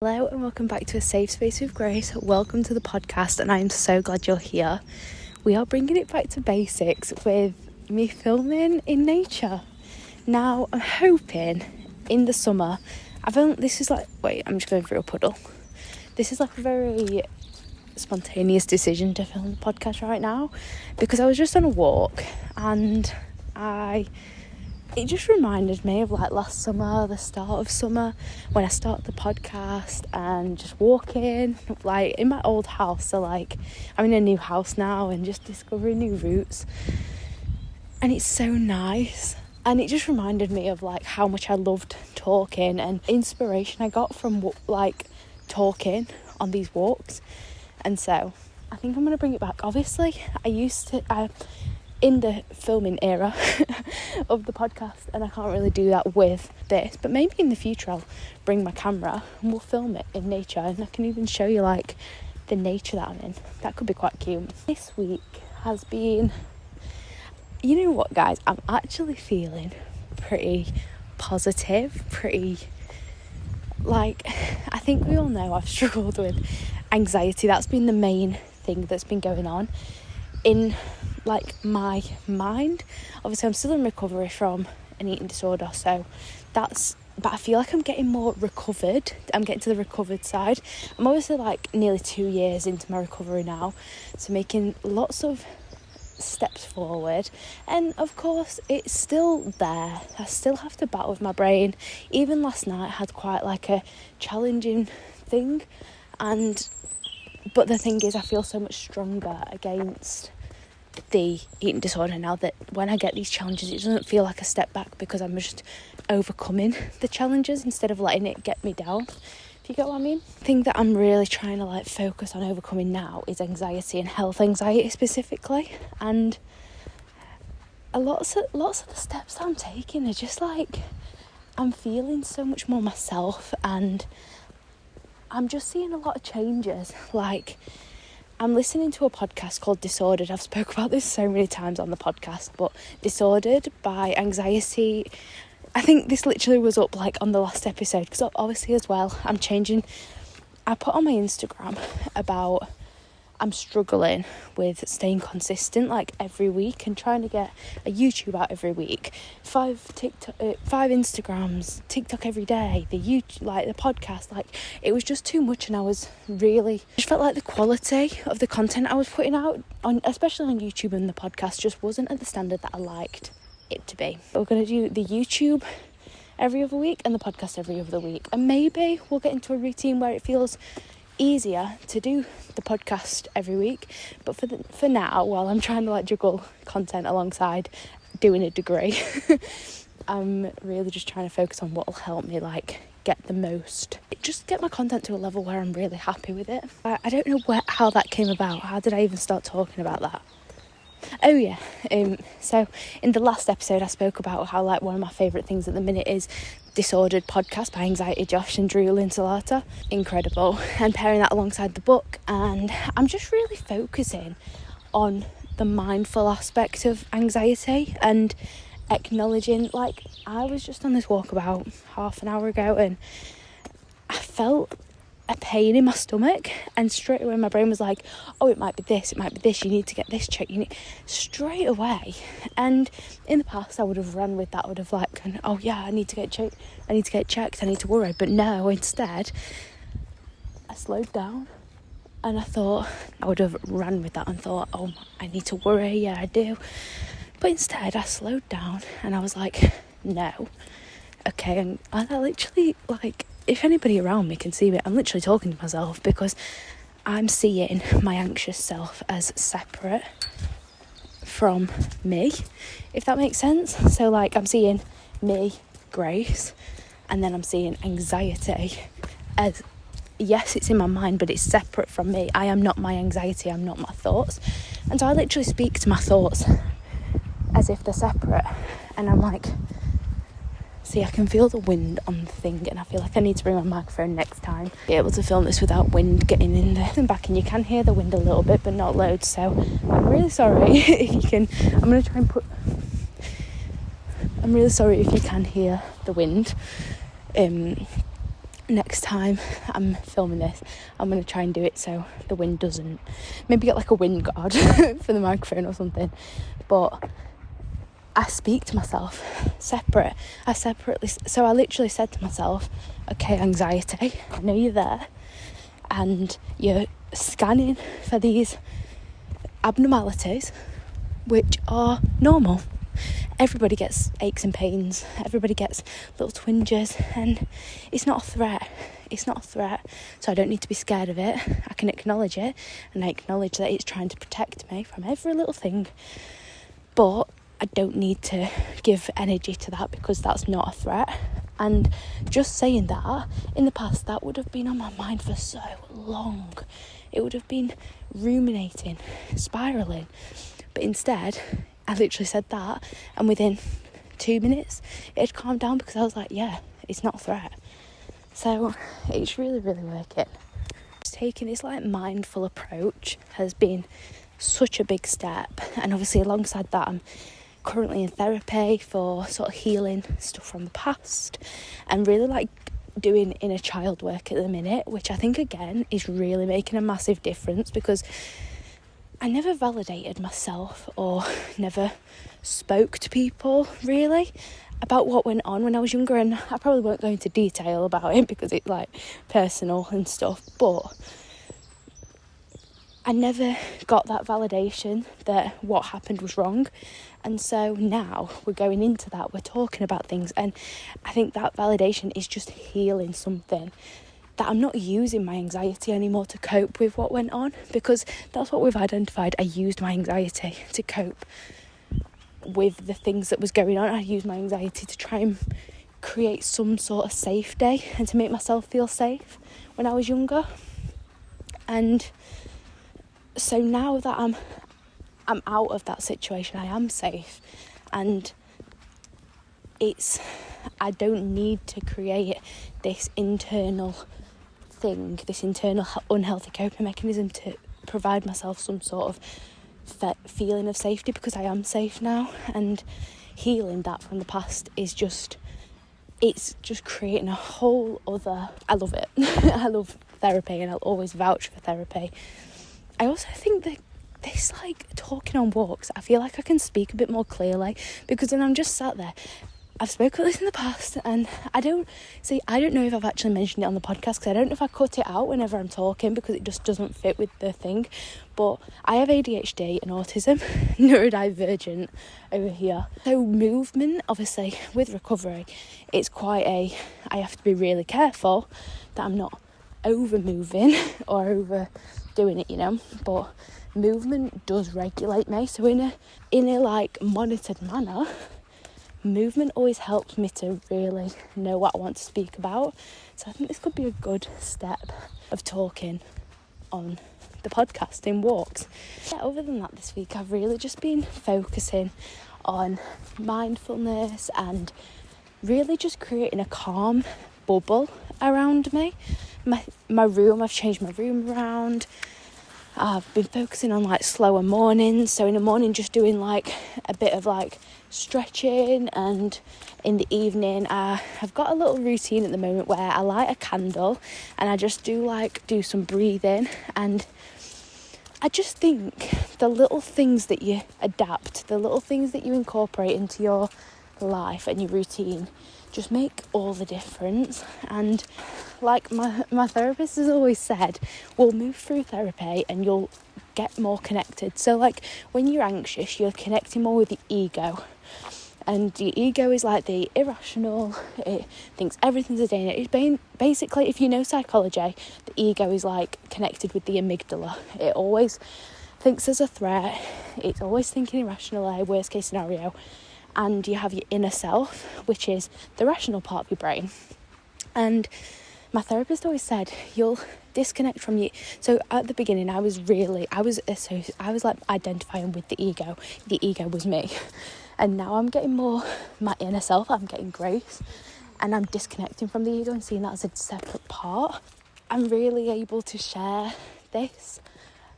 Hello and welcome back to A Safe Space with Grace. Welcome to the podcast and I am so glad you're here. We are bringing it back to basics with me filming in nature. Now I'm hoping in the summer, I'm just going through a puddle. This is like a very spontaneous decision to film the podcast right now because I was just on a walk and it just reminded me of like last summer, the start of summer, when I started the podcast and just walking like in my old house. So like I'm in a new house now and just discovering new routes, and it's so nice. And it just reminded me of like how much I loved talking and inspiration I got from like talking on these walks. And so I think I'm going to bring it back. Obviously in the filming era of the podcast, and I can't really do that with this, but maybe in the future I'll bring my camera and we'll film it in nature, and I can even show you like the nature that I'm in. That could be quite cute. This week has been, you know what guys, I'm actually feeling pretty positive, I think we all know I've struggled with anxiety. That's been the main thing that's been going on in like my mind. Obviously I'm still in recovery from an eating disorder, but I feel like I'm getting more recovered. I'm getting to the recovered side. I'm obviously like nearly 2 years into my recovery now, so making lots of steps forward, and of course it's still there. I still have to battle with my brain. Even last night I had quite like a challenging thing, but the thing is I feel so much stronger against the eating disorder now, that when I get these challenges it doesn't feel like a step back because I'm just overcoming the challenges instead of letting it get me down, if you get what I mean. The thing that I'm really trying to like focus on overcoming now is anxiety, and health anxiety specifically, and lots of the steps that I'm taking are just like I'm feeling so much more myself, and I'm just seeing a lot of changes. Like I'm listening to a podcast called Disordered. I've spoke about this so many times on the podcast, but Disordered by Anxiety. I think this literally was up like on the last episode, because obviously as well I put on my Instagram about I'm struggling with staying consistent like every week and trying to get a YouTube out every week, 5 Instagrams, TikTok every day, the podcast. Like it was just too much, and I just felt like the quality of the content I was putting out on, especially on YouTube and the podcast, just wasn't at the standard that I liked it to be. We're going to do the YouTube every other week and the podcast every other week, and maybe we'll get into a routine where it feels easier to do the podcast every week. But for now, while I'm trying to like juggle content alongside doing a degree, I'm really just trying to focus on what will help me like get my content to a level where I'm really happy with it. I don't know how that came about. How did I even start talking about that? Oh yeah, so in the last episode I spoke about how like one of my favourite things at the minute is Disordered podcast by Anxiety Josh and Drew Linsalata. Incredible. And pairing that alongside the book, and I'm just really focusing on the mindful aspect of anxiety and acknowledging, like I was just on this walk about half an hour ago and I felt a pain in my stomach, and straight away my brain was like, oh, it might be this, you need to get this checked, straight away. And in the past I would have run with that, I would have like, oh yeah, I need to get checked, I need to worry. But no, instead I slowed down, and I would have ran with that and thought, oh, I need to worry, yeah I do. But instead I slowed down and I was like, no, okay. And I literally, like, if anybody around me can see me, I'm literally talking to myself, because I'm seeing my anxious self as separate from me, if that makes sense. So like I'm seeing me, Grace, and then I'm seeing anxiety as, yes, it's in my mind, but it's separate from me. I am not my anxiety, I'm not my thoughts. And so I literally speak to my thoughts as if they're separate, and I'm like, see, I can feel the wind on the thing, and I feel like I need to bring my microphone next time, be able to film this without wind getting in there and back. And you can hear the wind a little bit, but not loads, so I'm really sorry if you can. I'm really sorry if you can hear the wind. next time I'm filming this, I'm going to try and do it so the wind doesn't, maybe get like a wind guard for the microphone or something. But I speak to myself so I literally said to myself, okay, anxiety, I know you're there and you're scanning for these abnormalities which are normal. Everybody gets aches and pains, everybody gets little twinges, and it's not a threat. So I don't need to be scared of it. I can acknowledge it, and I acknowledge that it's trying to protect me from every little thing, but I don't need to give energy to that because that's not a threat. And just saying that, in the past, that would have been on my mind for so long. It would have been ruminating, spiralling. But instead, I literally said that, and within 2 minutes, it had calmed down because I was like, yeah, it's not a threat. So it's really, really working. Taking this like mindful approach has been such a big step. And obviously alongside that, I'm currently in therapy for sort of healing stuff from the past and really like doing inner child work at the minute, which I think again is really making a massive difference because I never validated myself or never spoke to people really about what went on when I was younger, and I probably won't go into detail about it because it's like personal and stuff, but I never got that validation that what happened was wrong. And so now we're going into that, we're talking about things, and I think that validation is just healing something, that I'm not using my anxiety anymore to cope with what went on, because that's what we've identified. I used my anxiety to cope with the things that was going on. I used my anxiety to try and create some sort of safety and to make myself feel safe when I was younger. And so now that I'm out of that situation, I am safe, and I don't need to create this internal thing, this internal unhealthy coping mechanism to provide myself some sort of feeling of safety, because I am safe now. And healing that from the past is it's just creating a whole other, I love it. I love therapy and I'll always vouch for therapy. I also think that this like talking on walks, I feel like I can speak a bit more clearly, because then I'm just sat there. I've spoken about this in the past, and I don't know if I've actually mentioned it on the podcast, because I don't know if I cut it out whenever I'm talking because it just doesn't fit with the thing. But I have ADHD and autism, neurodivergent over here. So movement, obviously with recovery, it's I have to be really careful that I'm not over moving or overdoing it, but movement does regulate me. So in a like monitored manner, movement always helps me to really know what I want to speak about. So I think this could be a good step of talking on the podcast in walks. Yeah, other than that, this week I've really just been focusing on mindfulness and really just creating a calm bubble around me. My room, I've changed my room around. I've been focusing on like slower mornings, so in the morning just doing like a bit of like stretching, and in the evening I've got a little routine at the moment where I light a candle and I just do some breathing. And I just think the little things that you adapt, the little things that you incorporate into your life and your routine just make all the difference. And like my therapist has always said, we'll move through therapy and you'll get more connected. So like when you're anxious, you're connecting more with the ego, and the ego is like the irrational, it thinks everything's a danger. It's basically, if you know psychology, the ego is like connected with the amygdala. It always thinks there's a threat, it's always thinking irrationally, worst case scenario. And you have your inner self, which is the rational part of your brain. And my therapist always said, you'll disconnect from you. So at the beginning, I was like identifying with the ego. The ego was me. And now I'm getting more my inner self. I'm getting grace, and I'm disconnecting from the ego and seeing that as a separate part. I'm really able to share this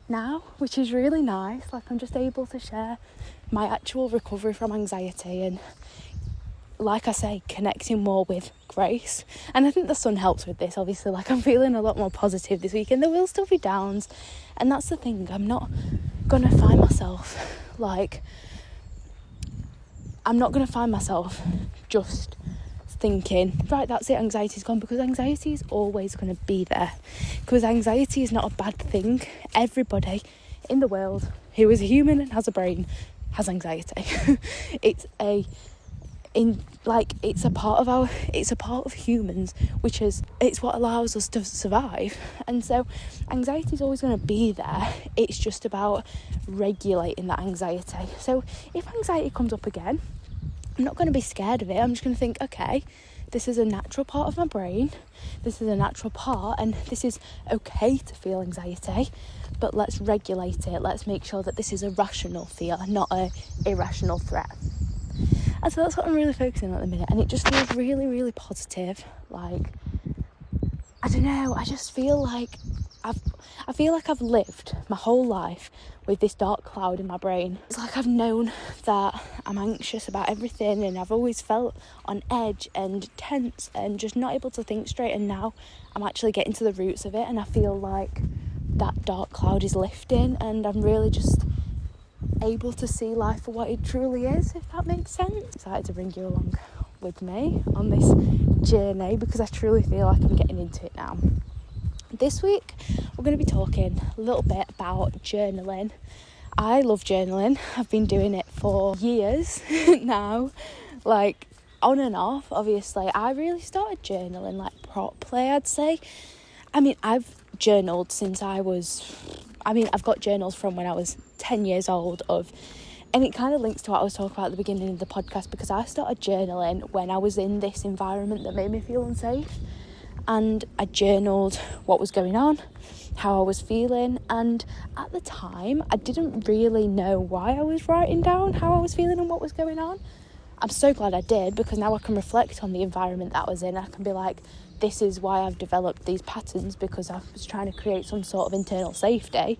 now, which is really nice. Like I'm just able to share my actual recovery from anxiety, and like I say, connecting more with Grace. And I think the sun helps with this, obviously. Like, I'm feeling a lot more positive this week, and there will still be downs. And that's the thing, I'm not going to find myself, like, I'm not going to find myself just thinking, right, that's it, anxiety's gone, because anxiety is always going to be there. Because anxiety is not a bad thing. Everybody in the world who is a human and has a brain has anxiety. it's a part of humans, which is, it's what allows us to survive. And so anxiety is always going to be there. It's just about regulating that anxiety. So if anxiety comes up again, I'm not going to be scared of it. I'm just going to think, okay, this is a natural part of my brain, this is a natural part, and this is okay to feel anxiety, but let's regulate it. Let's make sure that this is a rational fear, not a irrational threat. And so that's what I'm really focusing on at the minute, and it just feels really, really positive. Like, I don't know, I just feel like I've lived my whole life with this dark cloud in my brain. It's like I've known that I'm anxious about everything, and I've always felt on edge and tense and just not able to think straight, and now I'm actually getting to the roots of it, and I feel like that dark cloud is lifting, and I'm really just able to see life for what it truly is, if that makes sense. Excited to bring you along with me on this journey, because I truly feel like I'm getting into it now. This week we're going to be talking a little bit about journaling. I love journaling. I've been doing it for years now, like on and off. Obviously, I really started journaling like properly, I'd say. I mean, I've journaled since I've got journals from when I was 10 years old and it kind of links to what I was talking about at the beginning of the podcast, because I started journaling when I was in this environment that made me feel unsafe. And I journaled what was going on, how I was feeling, and at the time I didn't really know why I was writing down how I was feeling and what was going on. I'm so glad I did, because now I can reflect on the environment that I was in. I can be like, this is why I've developed these patterns, because I was trying to create some sort of internal safety.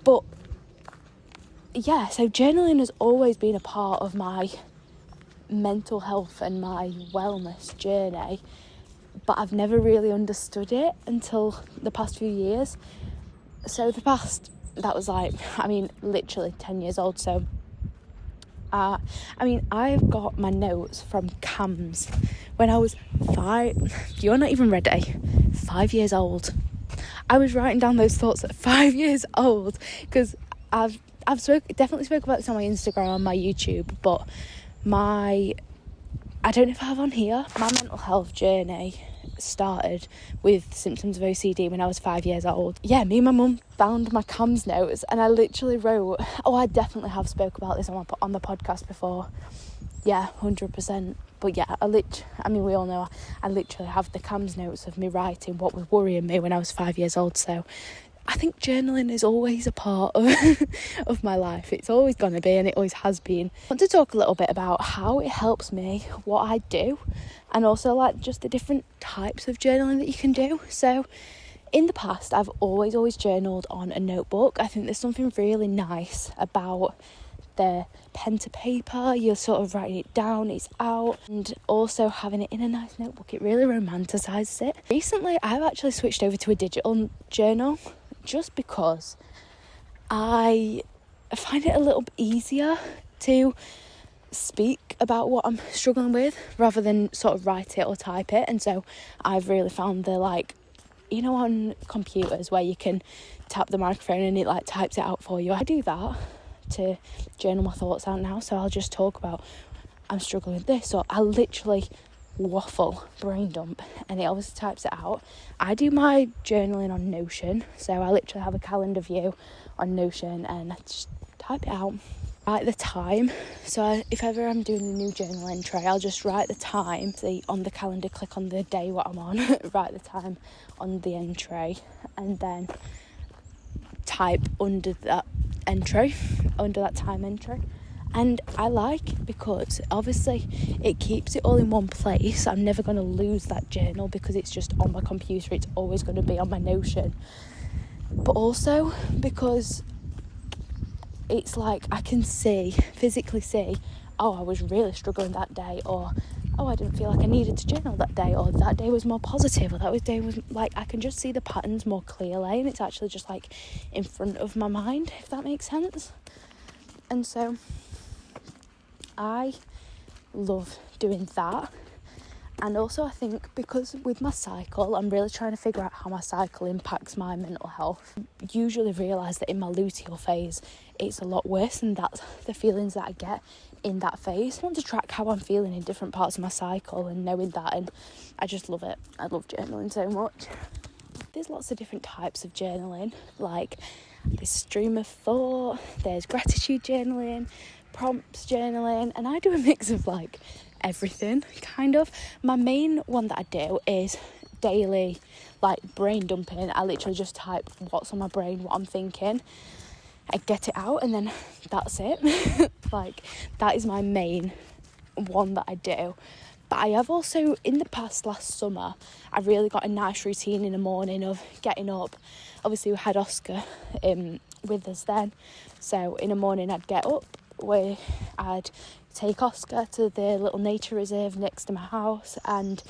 But yeah, so journaling has always been a part of my mental health and my wellness journey, but I've never really understood it until the past few years. So that was like, literally 10 years old. So I've got my notes from CAMS when I was 5. You're not even ready. 5 years old. I was writing down those thoughts at 5 years old, because I've definitely spoke about this on my Instagram, on my YouTube, but I don't know if I have on here, my mental health journey started with symptoms of OCD when I was 5 years old. Yeah, me and my mum found my CAMS notes, and I literally wrote, I definitely have spoke about this on the podcast before. Yeah, 100%. But yeah, we all know I literally have the CAMS notes of me writing what was worrying me when I was 5 years old. So I think journaling is always a part of my life. It's always going to be, and it always has been. I want to talk a little bit about how it helps me, what I do, and also like just the different types of journaling that you can do. So in the past, I've always journaled on a notebook. I think there's something really nice about the pen to paper. You're sort of writing it down, it's out, and also having it in a nice notebook, it really romanticizes it. Recently, I've actually switched over to a digital journal, just because I find it a little bit easier to speak about what I'm struggling with rather than sort of write it or type it. And so I've really found on computers where you can tap the microphone and it like types it out for you. I do that to journal my thoughts out now. So I'll just talk about, I'm struggling with this, or I literally waffle, brain dump, and it obviously types it out. I do my journaling on Notion, so I literally have a calendar view on Notion and I just type it out. Write the time, so if ever I'm doing a new journal entry, I'll just write the time, see on the calendar, click on the day what I'm on, write the time on the entry, and then type under that time entry. And I like, because obviously it keeps it all in one place. I'm never going to lose that journal because it's just on my computer. It's always going to be on my Notion. But also because it's like I can physically see oh, I was really struggling that day, or oh, I didn't feel like I needed to journal that day, or that day was more positive, or that day was like, I can just see the patterns more clearly, and it's actually just like in front of my mind, if that makes sense. And so I love doing that. And also I think because with my cycle, I'm really trying to figure out how my cycle impacts my mental health. I usually realise that in my luteal phase, it's a lot worse, and that's the feelings that I get in that phase. I want to track how I'm feeling in different parts of my cycle and knowing that, and I just love it. I love journaling so much. There's lots of different types of journaling, like there's stream of thought, there's gratitude journaling, prompts journaling, and I do a mix of like everything, kind of. My main one that I do is daily, like brain dumping. I literally just type what's on my brain, what I'm thinking, I get it out, and then that's it. Like, that is my main one that I do. But I have also, in the past, last summer, I really got a nice routine in the morning of getting up. Obviously we had Oscar with us then, so in the morning I'd get up, where I'd take Oscar to the little nature reserve next to my house, and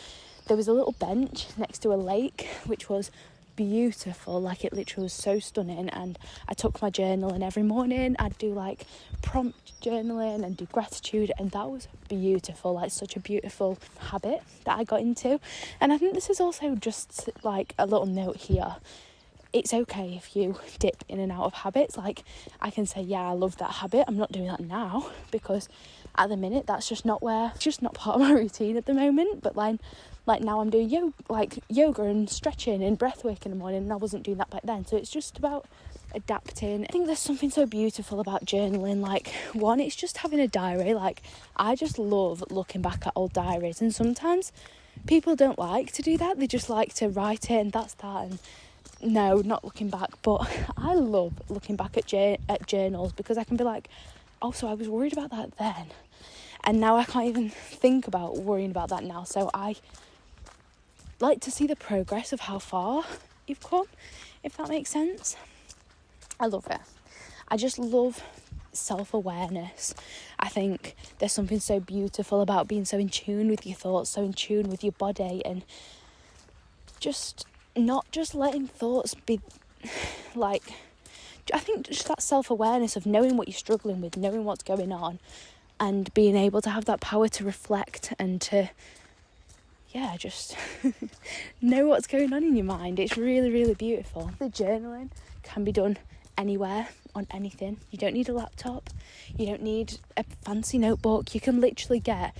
there was a little bench next to a lake which was beautiful. Like, it literally was so stunning, and I took my journaling every morning. I'd do like prompt journaling and do gratitude, and that was beautiful. Like, such a beautiful habit that I got into. And I think this is also just like a little note here. It's okay if you dip in and out of habits. Like, I can say, yeah, I love that habit, I'm not doing that now, because at the minute that's just not part of my routine at the moment. But like now I'm doing yoga and stretching and breathwork in the morning, and I wasn't doing that back then. So it's just about adapting. I think there's something so beautiful about journaling. Like, one, it's just having a diary. Like, I just love looking back at old diaries, and sometimes people don't like to do that. They just like to write it and that's that, and no, not looking back. But I love looking back at journals, because I can be like, oh, so I was worried about that then, and now I can't even think about worrying about that now. So I like to see the progress of how far you've come, if that makes sense. I love it. I just love self-awareness. I think there's something so beautiful about being so in tune with your thoughts, so in tune with your body, and just not just letting thoughts be like, I think just that self-awareness of knowing what you're struggling with, knowing what's going on, and being able to have that power to reflect and to just know what's going on in your mind. It's really, really beautiful. The journaling can be done anywhere, on anything. You don't need a laptop, you don't need a fancy notebook. You can literally get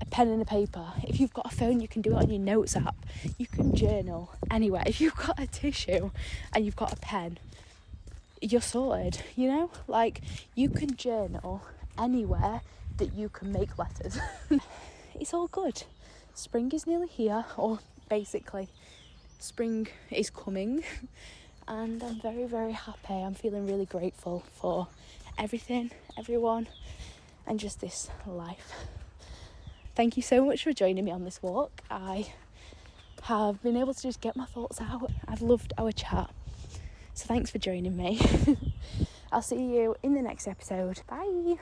a pen and a paper. If you've got a phone, you can do it on your notes app. You can journal anywhere. If you've got a tissue and you've got a pen, you're sorted, you know? Like, you can journal anywhere that you can make letters. It's all good. Spring is nearly here, or basically spring is coming, and I'm very, very happy. I'm feeling really grateful for everything, everyone, and just this life. Thank you so much for joining me on this walk. I have been able to just get my thoughts out. I've loved our chat, so thanks for joining me. I'll see you in the next episode. Bye.